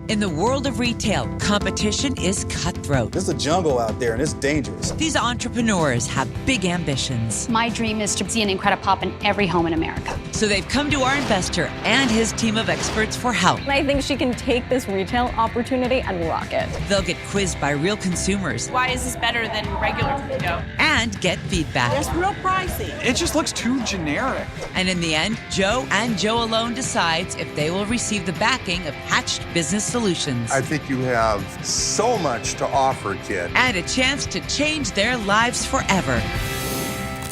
In the world of retail, competition is cutthroat. There's a jungle out there and it's dangerous. These entrepreneurs have big ambitions. My dream is to see an Incredipop in every home in America. So they've come to our investor and his team of experts for help. I think she can take this retail opportunity and rock it. They'll get quizzed by real consumers. Why is this better than regular Crisco? And get feedback. It's real pricey. It just looks too generic. And in the end, Joe and Joe alone decides if they will receive the backing of Hatched Business Solutions. I think you have so much to offer, kid. And a chance to change their lives forever.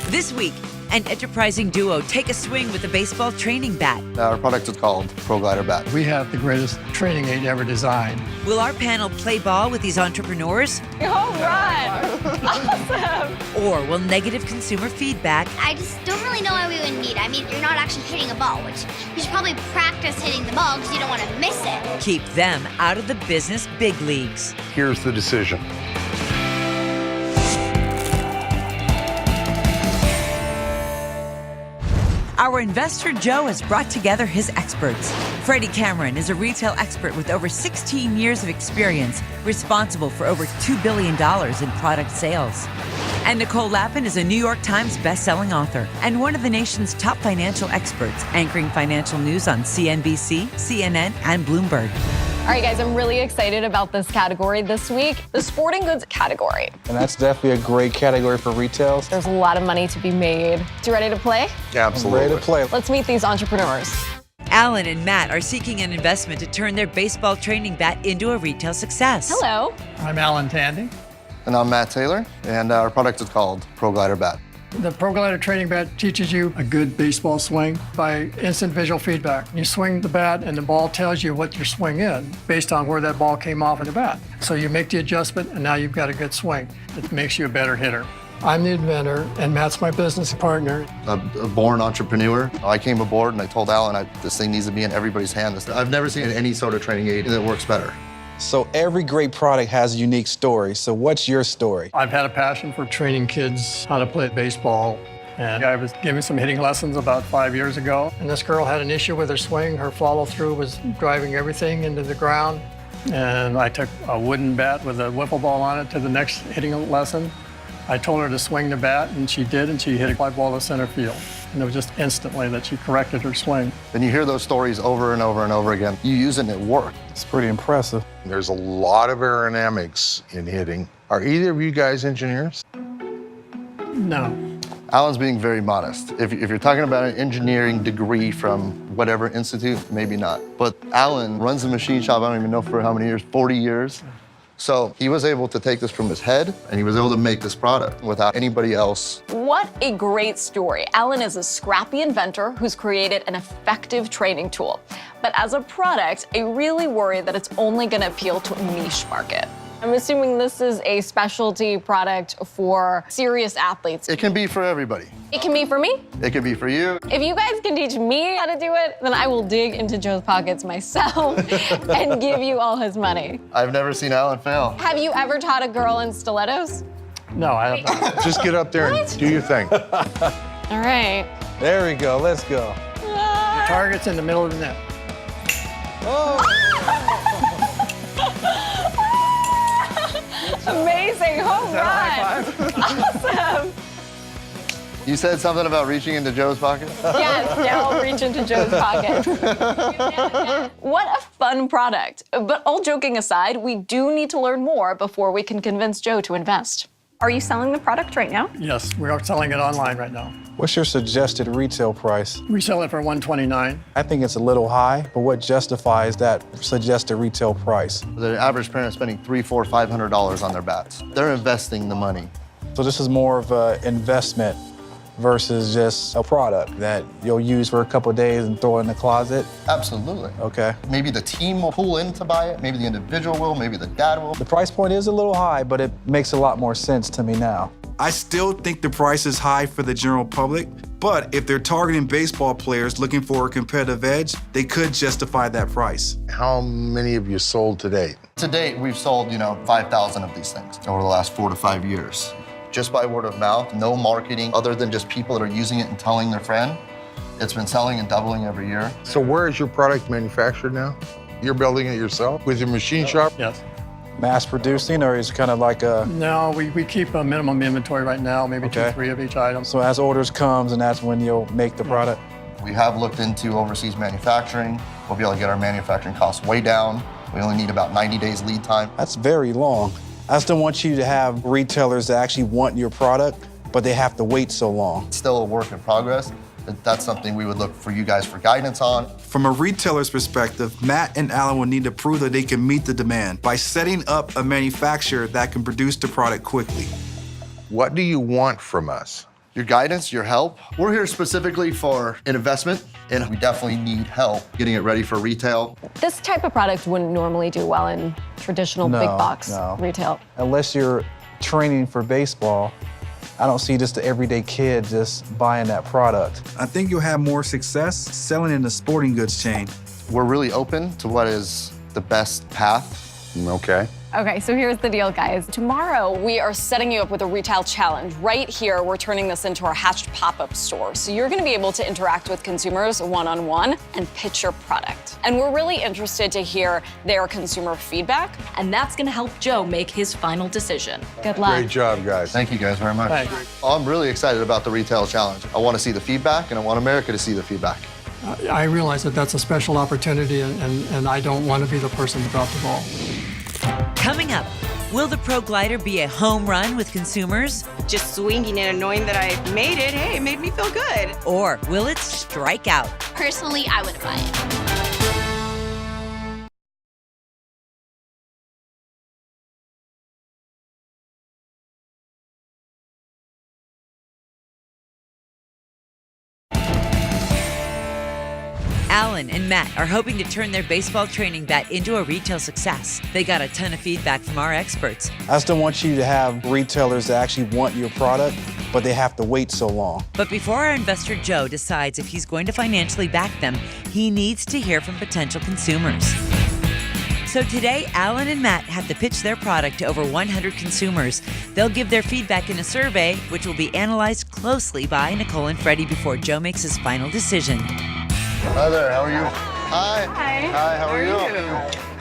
This week, an enterprising duo take a swing with a baseball training bat. Our product is called Pro Glider Bat. We have the greatest training aid ever designed. Will our panel play ball with these entrepreneurs? Home run! Awesome! Or will negative consumer feedback I just don't really know why we would need. I mean, you're not actually hitting a ball, which you should probably practice hitting the ball because you don't want to miss it. keep them out of the business big leagues? Here's the decision. Our investor Joe has brought together his experts. Freddie Cameron is a retail expert with over 16 years of experience, responsible for over $2 billion in product sales. And Nicole Lapin is a New York Times bestselling author and one of the nation's top financial experts, anchoring financial news on CNBC, CNN, and Bloomberg. All right, guys, I'm really excited about this category this week, the sporting goods category. And that's definitely a great category for retail. There's a lot of money to be made. You ready to play? Absolutely. Ready to play. Let's meet these entrepreneurs. Alan and Matt are seeking an investment to turn their baseball training bat into a retail success. Hello. I'm Alan Tandy. And I'm Matt Taylor, and our product is called Pro Glider Bat. The Pro Glider training bat teaches you a good baseball swing by instant visual feedback. You swing the bat and the ball tells you what your swing is based on where that ball came off of the bat. So you make the adjustment and now you've got a good swing. It makes you a better hitter. I'm the inventor and Matt's my business partner. A born entrepreneur. I came aboard and I told Alan this thing needs to be in everybody's hand. I've never seen any sort of training aid that works better. So every great product has a unique story. So what's your story? I've had a passion for training kids how to play baseball. And I was giving some hitting lessons about 5 years ago. And this girl had an issue with her swing. Her follow-through was driving everything into the ground. And I took a wooden bat with a wiffle ball on it to the next hitting lesson. I told her to swing the bat, and she did, and she hit a fly ball to center field. And it was just instantly that she corrected her swing. And you hear those stories over and over and over again. You use it and it worked. It's pretty impressive. There's a lot of aerodynamics in hitting. Are either of you guys engineers? No. Alan's being very modest. If you're talking about an engineering degree from whatever institute, maybe not. But Alan runs a machine shop, I don't even know for how many years, 40 years. So he was able to take this from his head, and he was able to make this product without anybody else. What a great story. Alan is a scrappy inventor who's created an effective training tool. But as a product, I really worry that it's only going to appeal to a niche market. I'm assuming this is a specialty product for serious athletes. It can be for everybody. It can be for me. It can be for you. If you guys can teach me how to do it, then I will dig into Joe's pockets myself and give you all his money. I've never seen Alan fail. Have you ever taught a girl in stilettos? No, I have not. Just get up there and do your thing. All right. There we go. Let's go. Target's in the middle of the net. Amazing home run. Awesome. You said something about reaching into Joe's pocket? Yes, now I'll reach into Joe's pocket. What a fun product. But all joking aside, we do need to learn more before we can convince Joe to invest. Are you selling the product right now? Yes, we are selling it online right now. What's your suggested retail price? We sell it for $129. I think it's a little high, but what justifies that suggested retail price? The average parent is spending $300, $400, $500 on their bats. They're investing the money. So this is more of an investment versus just a product that you'll use for a couple of days and throw in the closet? Absolutely. Okay. Maybe the team will pull in to buy it. Maybe the individual will. Maybe the dad will. The price point is a little high, but it makes a lot more sense to me now. I still think the price is high for the general public, but if they're targeting baseball players looking for a competitive edge, they could justify that price. How many of you sold to date? To date, we've sold, 5,000 of these things over the last 4 to 5 years. Just by word of mouth, no marketing other than just people that are using it and telling their friend. It's been selling and doubling every year. So where is your product manufactured now? You're building it yourself with your machine shop? Yes. Mass producing, or is it kind of like a... No, we keep a minimum inventory right now, maybe 2 or 3 of each item. So as orders comes, and that's when you'll make the product? We have looked into overseas manufacturing. We'll be able to get our manufacturing costs way down. We only need about 90 days lead time. That's very long. I still want you to have retailers that actually want your product, but they have to wait so long. It's still a work in progress. That's something we would look for you guys for guidance on. From a retailer's perspective, Matt and Alan will need to prove that they can meet the demand by setting up a manufacturer that can produce the product quickly. What do you want from us? Your guidance, your help. We're here specifically for an investment, and we definitely need help getting it ready for retail. This type of product wouldn't normally do well in traditional big box retail. Unless you're training for baseball, I don't see just the everyday kid just buying that product. I think you'll have more success selling in the sporting goods chain. We're really open to what is the best path. Okay. Okay, so here's the deal, guys. Tomorrow, we are setting you up with a retail challenge. Right here, we're turning this into our Hatched pop-up store. So you're gonna be able to interact with consumers one-on-one and pitch your product. And we're really interested to hear their consumer feedback. And that's gonna help Joe make his final decision. Good luck. Great job, guys. Thank you guys very much. Thanks. I'm really excited about the retail challenge. I want to see the feedback, and I want America to see the feedback. I realize that that's a special opportunity, and I don't want to be the person to drop the ball. Coming up, will the Pro Glider be a home run with consumers? Just swinging it and knowing that I made it, hey, it made me feel good. Or will it strike out? Personally, I would buy it. Alan and Matt are hoping to turn their baseball training bat into a retail success. They got a ton of feedback from our experts. I still want you to have retailers that actually want your product, but they have to wait so long. But before our investor Joe decides if he's going to financially back them, he needs to hear from potential consumers. So today, Alan and Matt have to pitch their product to over 100 consumers. They'll give their feedback in a survey, which will be analyzed closely by Nicole and Freddie before Joe makes his final decision. Hi there, how are you? Hi. Hi, how are you?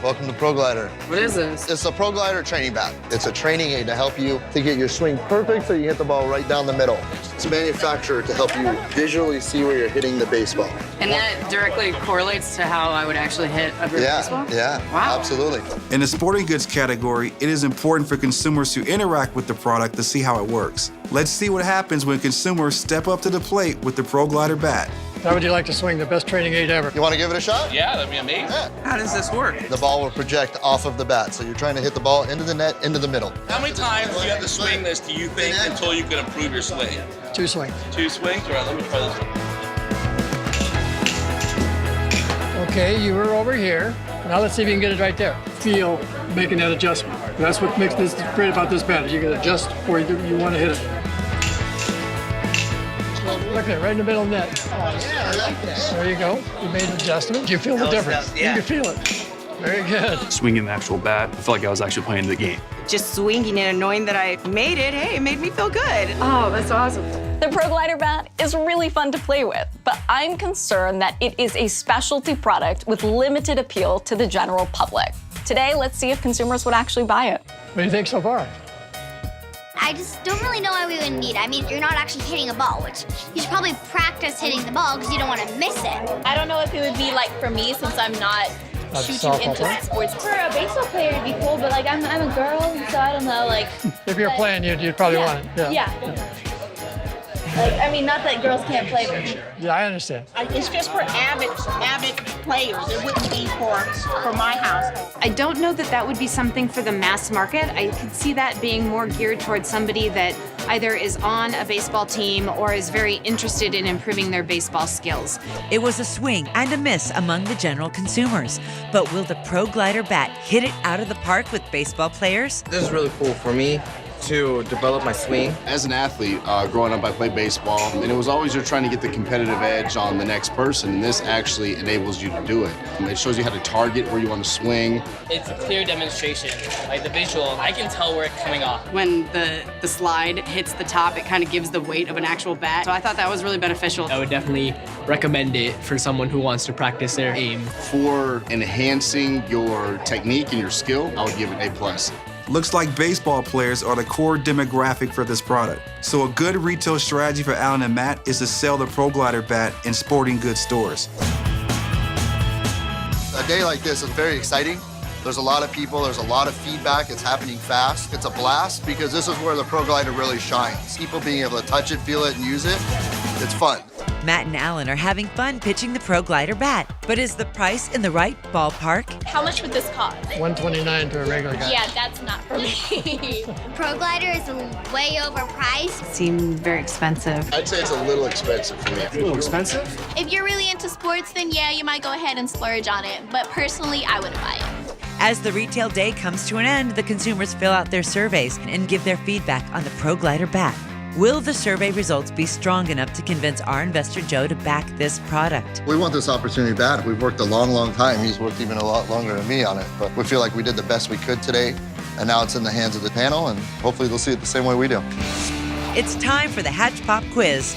Welcome to Pro Glider. What is this? It's a Pro Glider training bat. It's a training aid to help you to get your swing perfect so you hit the ball right down the middle. It's manufactured to help you visually see where you're hitting the baseball. And that directly correlates to how I would actually hit a baseball? Yeah, Wow. absolutely. In the sporting goods category, it is important for consumers to interact with the product to see how it works. Let's see what happens when consumers step up to the plate with the Pro Glider bat. How would you like to swing the best training aid ever? You want to give it a shot? Yeah, that'd be amazing. Yeah. How does this work? The ball will project off of the bat, so you're trying to hit the ball into the net, into the middle. How many times do you have to swing this, do you think, until you can improve your swing? 2 swings. 2 swings? All right, let me try this one. Okay, you were over here. Now let's see if you can get it right there. Feel making that adjustment. That's what makes this great about this bat. You can adjust where you want to hit it. Look at it, right in the middle of the net. There you go. You made an adjustment. You feel the difference. You can feel it. Very good. Swinging the actual bat, I felt like I was actually playing the game. Just swinging it and knowing that I made it, hey, it made me feel good. Oh, that's awesome. The Pro Glider bat is really fun to play with, but I'm concerned that it is a specialty product with limited appeal to the general public. Today, let's see if consumers would actually buy it. What do you think so far? I just don't really know why we would need it. I mean, you're not actually hitting a ball, which you should probably practice hitting the ball because you don't want to miss it. I don't know if it would be like for me since I'm not shooting into sports. For a baseball player, it'd be cool, but like I'm a girl, so I don't know. Like if you're playing, you'd probably want it. Yeah. Like, I mean, not that girls can't play, but Yeah, I understand. It's just for avid players. It wouldn't be for my house. I don't know that that would be something for the mass market. I could see that being more geared towards somebody that either is on a baseball team or is very interested in improving their baseball skills. It was a swing and a miss among the general consumers. But will the Pro Glider bat hit it out of the park with baseball players? This is really cool for me to develop my swing. As an athlete, growing up, I played baseball, and it was always you're trying to get the competitive edge on the next person, and this actually enables you to do it. It shows you how to target where you want to swing. It's a clear demonstration, like the visual. I can tell where it's coming off. When the slide hits the top, it kind of gives the weight of an actual bat. So I thought that was really beneficial. I would definitely recommend it for someone who wants to practice their aim. For enhancing your technique and your skill, I would give it A+. Looks like baseball players are the core demographic for this product. So a good retail strategy for Alan and Matt is to sell the Pro Glider bat in sporting goods stores. A day like this is very exciting. There's a lot of people, there's a lot of feedback, it's happening fast. It's a blast because this is where the Pro Glider really shines. People being able to touch it, feel it, and use it, it's fun. Matt and Alan are having fun pitching the Pro Glider bat, but is the price in the right ballpark? How much would this cost? $129 to a regular guy. Yeah, that's not for me. Pro Glider is way overpriced. Seemed very expensive. I'd say it's a little expensive for me. A little expensive? If you're really into sports, then yeah, you might go ahead and splurge on it. But personally, I wouldn't buy it. As the retail day comes to an end, the consumers fill out their surveys and give their feedback on the Pro Glider bat. Will the survey results be strong enough to convince our investor Joe to back this product? We want this opportunity bad. We've worked a long, long time. He's worked even a lot longer than me on it. But we feel like we did the best we could today, and now it's in the hands of the panel, and hopefully they'll see it the same way we do. It's time for the Hatch Pop quiz.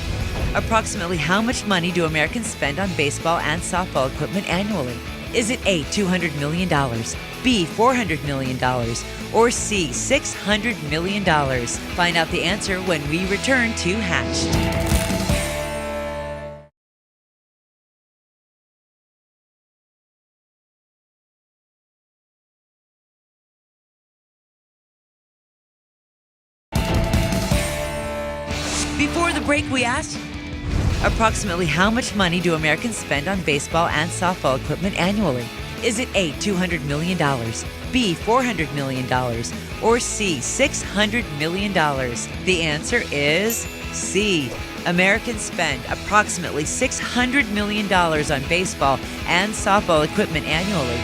Approximately how much money do Americans spend on baseball and softball equipment annually? Is it A, $200 million, B, $400 million, or C, $600 million? Find out the answer when we return to Hatched. Before the break, we asked, approximately how much money do Americans spend on baseball and softball equipment annually? Is it A, $200 million, B, $400 million, or C, $600 million? The answer is C. Americans spend approximately $600 million on baseball and softball equipment annually.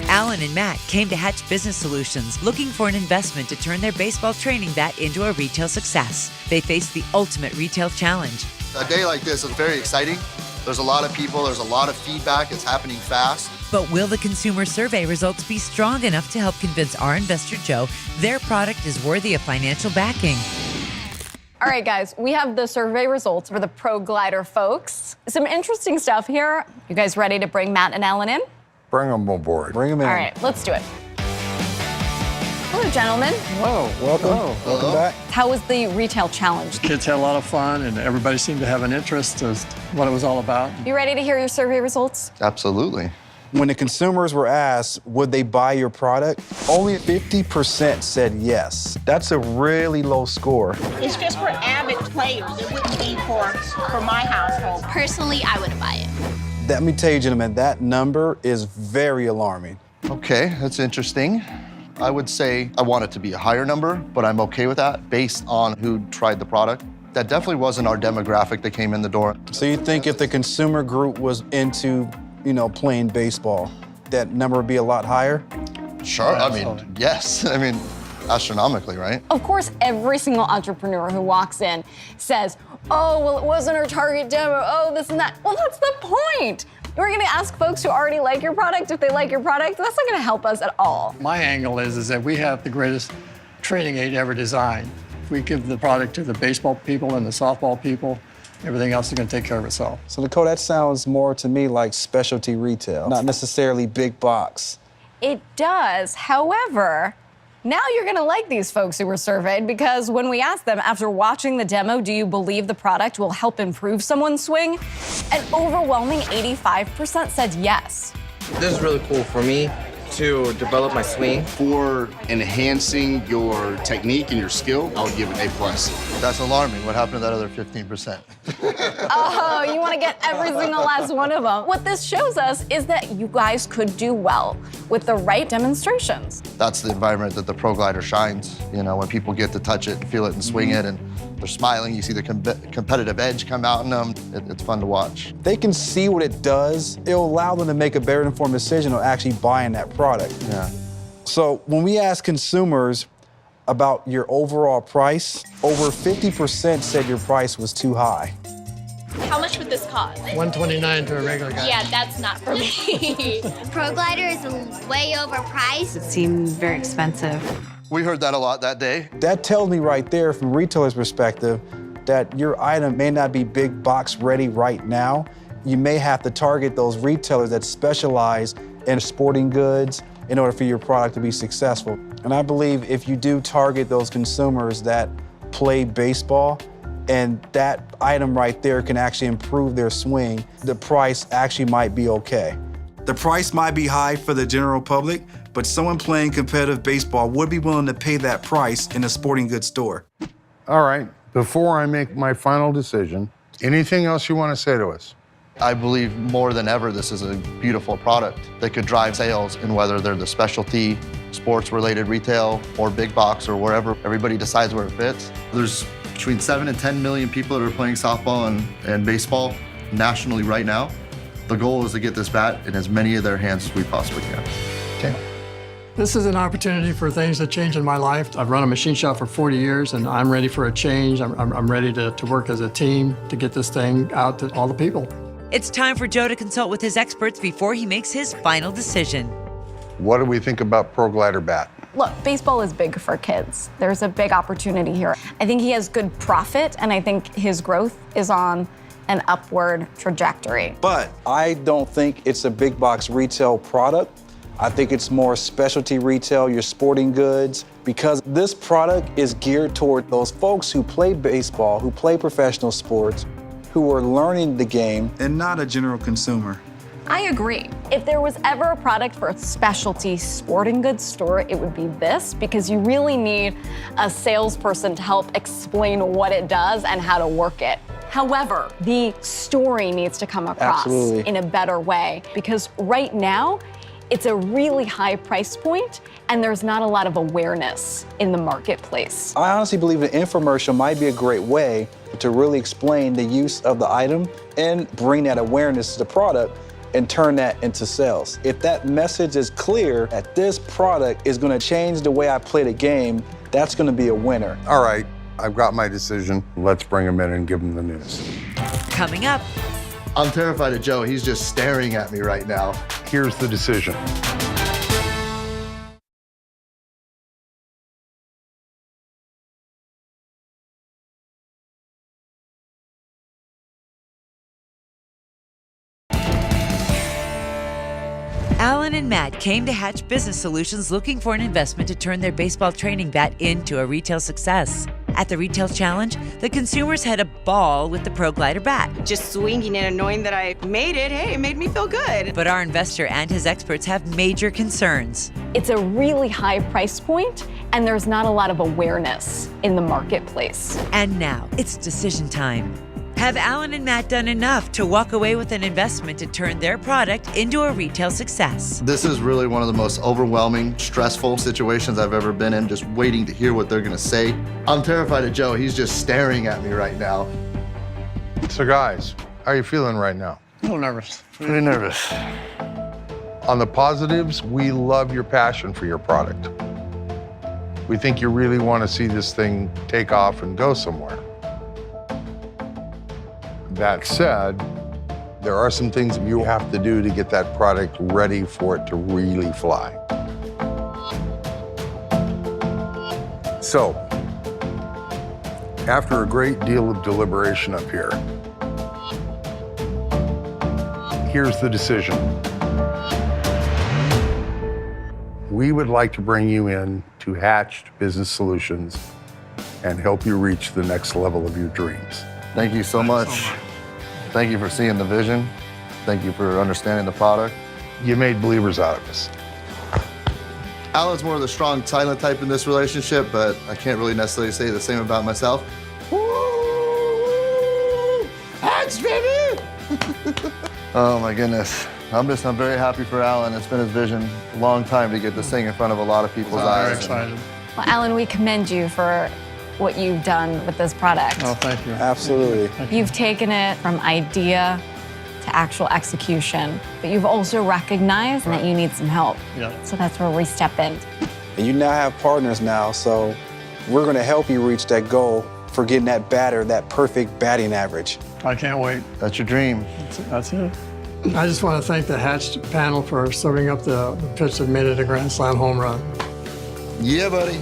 Alan and Matt came to Hatch Business Solutions looking for an investment to turn their baseball training bat into a retail success. They faced the ultimate retail challenge. A day like this is very exciting. There's a lot of people, there's a lot of feedback, it's happening fast. But will the consumer survey results be strong enough to help convince our investor Joe their product is worthy of financial backing? All right, guys, we have the survey results for the Pro Glider folks. Some interesting stuff here. You guys ready to bring Matt and Alan in? Bring them aboard. Bring them in. All right, let's do it. Hello, gentlemen. Hello, welcome. Welcome back. How was the retail challenge? Kids had a lot of fun, and everybody seemed to have an interest as to what it was all about. You ready to hear your survey results? Absolutely. When the consumers were asked, would they buy your product? Only 50% said yes. That's a really low score. It's just for avid players. It wouldn't be for my household. Personally, I wouldn't buy it. Let me tell you, gentlemen, that number is very alarming. Okay, that's interesting. I would say I want it to be a higher number, but I'm okay with that based on who tried the product. That definitely wasn't our demographic that came in the door. So you think if the consumer group was into, playing baseball, that number would be a lot higher? Sure, I mean, yes. I mean, astronomically, right? Of course, every single entrepreneur who walks in says, oh, well, it wasn't our target demo, oh, this and that. Well, that's the point. We're gonna ask folks who already like your product if they like your product. That's not gonna help us at all. My angle is that we have the greatest training aid ever designed. If we give the product to the baseball people and the softball people, everything else is gonna take care of itself. So Nicole, that sounds more to me like specialty retail, not necessarily big box. It does, however, now you're gonna like these folks who were surveyed because when we asked them after watching the demo, do you believe the product will help improve someone's swing? An overwhelming 85% said yes. This is really cool for me to develop my swing. For enhancing your technique and your skill, I would give it A+. That's alarming. What happened to that other 15%? Oh, you want to get every single last one of them. What this shows us is that you guys could do well with the right demonstrations. That's the environment that the Pro Glider shines. When people get to touch it and feel it and swing it and they're smiling, you see the competitive edge come out in them. It's fun to watch. They can see what it does. It'll allow them to make a better informed decision on actually buying that product. Yeah. So when we ask consumers, about your overall price, over 50% said your price was too high. How much would this cost? $129 to a regular guy. Yeah, that's not for me. Pro Glider is way overpriced. It seems very expensive. We heard that a lot that day. That tells me right there, from a retailer's perspective, that your item may not be big box ready right now. You may have to target those retailers that specialize in sporting goods in order for your product to be successful. And I believe if you do target those consumers that play baseball, and that item right there can actually improve their swing, the price actually might be okay. The price might be high for the general public, but someone playing competitive baseball would be willing to pay that price in a sporting goods store. All right, before I make my final decision, anything else you want to say to us? I believe more than ever this is a beautiful product that could drive sales, in whether they're the specialty, sports-related retail, or big box, or wherever everybody decides where it fits. There's between 7 and 10 million people that are playing softball and baseball nationally right now. The goal is to get this bat in as many of their hands as we possibly can. Okay. This is an opportunity for things to change in my life. I've run a machine shop for 40 years, and I'm ready for a change. I'm ready to work as a team to get this thing out to all the people. It's time for Joe to consult with his experts before he makes his final decision. What do we think about Pro Glider bat? Look, baseball is big for kids. There's a big opportunity here. I think he has good profit, and I think his growth is on an upward trajectory. But I don't think it's a big box retail product. I think it's more specialty retail, your sporting goods, because this product is geared toward those folks who play baseball, who play professional sports, who are learning the game. And not a general consumer. I agree. If there was ever a product for a specialty sporting goods store, it would be this, because you really need a salesperson to help explain what it does and how to work it. However, the story needs to come across in a better way, because right now, it's a really high price point, and there's not a lot of awareness in the marketplace. I honestly believe an infomercial might be a great way to really explain the use of the item and bring that awareness to the product and turn that into sales. If that message is clear that this product is gonna change the way I play the game, that's gonna be a winner. All right, I've got my decision. Let's bring him in and give him the news. Coming up. I'm terrified of Joe. He's just staring at me right now. Here's the decision. Alan and Matt came to Hatch Business Solutions looking for an investment to turn their baseball training bat into a retail success. At the Retail Challenge, the consumers had a ball with the Pro Glider bat. Just swinging it and knowing that I made it, hey, it made me feel good. But our investor and his experts have major concerns. It's a really high price point, and there's not a lot of awareness in the marketplace. And now, it's decision time. Have Alan and Matt done enough to walk away with an investment to turn their product into a retail success? This is really one of the most overwhelming, stressful situations I've ever been in, just waiting to hear what they're gonna say. I'm terrified of Joe. He's just staring at me right now. So guys, how are you feeling right now? A little nervous. Pretty nervous. On the positives, we love your passion for your product. We think you really want to see this thing take off and go somewhere. That said, there are some things you have to do to get that product ready for it to really fly. So, after a great deal of deliberation up here, here's the decision. We would like to bring you in to Hatch Business Solutions and help you reach the next level of your dreams. Thank you so much. Thank you for seeing the vision. Thank you for understanding the product. You made believers out of us. Alan's more of the strong, silent type in this relationship, but I can't really necessarily say the same about myself. Woo! Hatch, baby! Oh my goodness. I'm very happy for Alan. It's been his vision a long time to get this thing in front of a lot of people's eyes. Very excited. Well, Alan, we commend you for what you've done with this product. Oh, thank you. Absolutely. You've taken it from idea to actual execution, but you've also recognized that you need some help. Yeah. So that's where we step in. And you now have partners now, so We're going to help you reach that goal for getting that batter, that perfect batting average. I can't wait. That's your dream. That's it. I just want to thank the Hatch panel for serving up the pitch that made it a Grand Slam home run. Yeah, buddy.